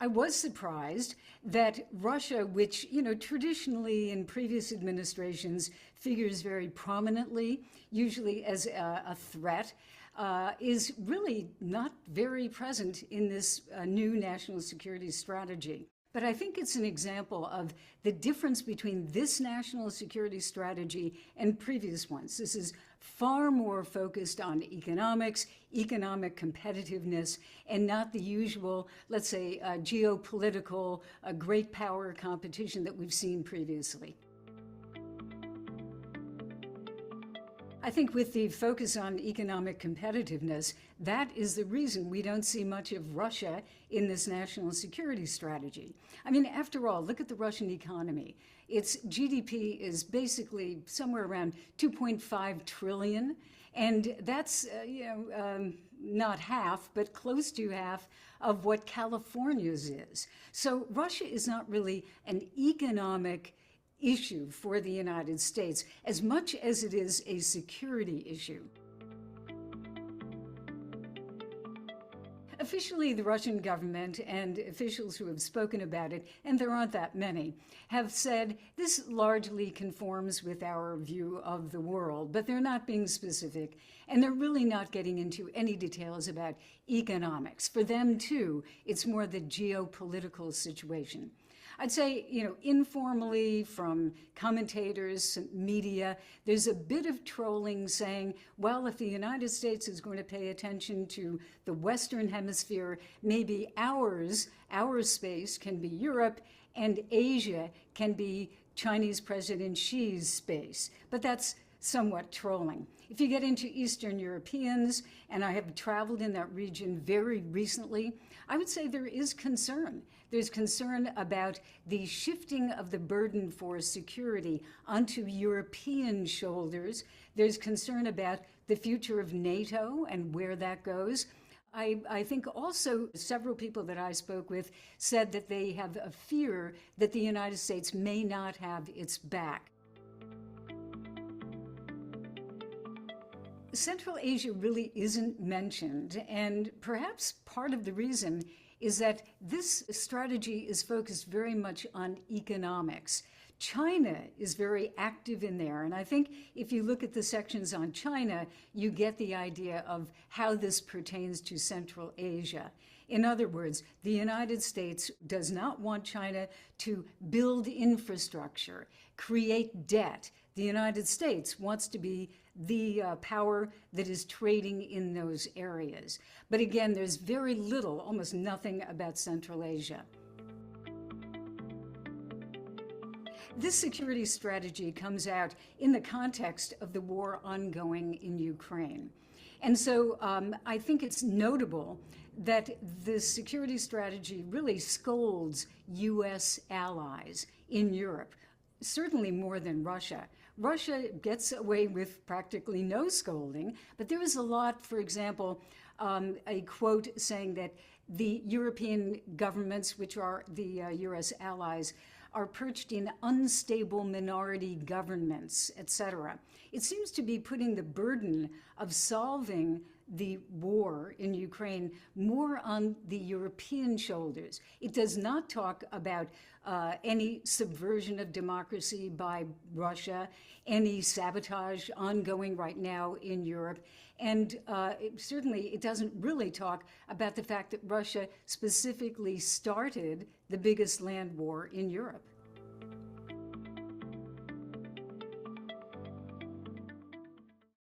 I was surprised that Russia, which, traditionally in previous administrations figures very prominently, usually as a threat, is really not very present in this new national security strategy. But I think it's an example of the difference between this national security strategy and previous ones. This is far more focused on economics, economic competitiveness, and not the usual, let's say, geopolitical, great power competition that we've seen previously. I think with the focus on economic competitiveness, that is the reason we don't see much of Russia in this national security strategy. I mean, after all, look at the Russian economy. Its GDP is basically somewhere around 2.5 trillion, and that's, not half, but close to half of what California's is. So Russia is not really an economic issue for the United States as much as it is a security issue. Officially, the Russian government and officials who have spoken about it, and there aren't that many, have said this largely conforms with our view of the world, but they're not being specific, and they're really not getting into any details about economics. For them, too, it's more the geopolitical situation. I'd say, informally from commentators, media, there's a bit of trolling saying, well, if the United States is going to pay attention to the Western Hemisphere, maybe our space can be Europe and Asia can be Chinese President Xi's space. But that's somewhat trolling. If you get into Eastern Europeans, and I have traveled in that region very recently, I would say there is concern. There's concern about the shifting of the burden for security onto European shoulders. There's concern about the future of NATO and where that goes. I think also several people that I spoke with said that they have a fear that the United States may not have its back. Central Asia really isn't mentioned, and perhaps part of the reason is that this strategy is focused very much on economics. China is very active in there, and I think if you look at the sections on China, you get the idea of how this pertains to Central Asia. In other words, the United States does not want China to build infrastructure, create debt. The United States wants to be the power that is trading in those areas. But again, there's very little, almost nothing about Central Asia. This security strategy comes out in the context of the war ongoing in Ukraine. And so I think it's notable that the security strategy really scolds U.S. allies in Europe, certainly more than Russia. Russia gets away with practically no scolding, but there is a lot, for example, a quote saying that the European governments, which are the U.S. allies, are perched in unstable minority governments, etc. It seems to be putting the burden of solving the war in Ukraine more on the European shoulders. It does not talk about any subversion of democracy by Russia, any sabotage ongoing right now in Europe, and certainly it doesn't really talk about the fact that Russia specifically started the biggest land war in Europe.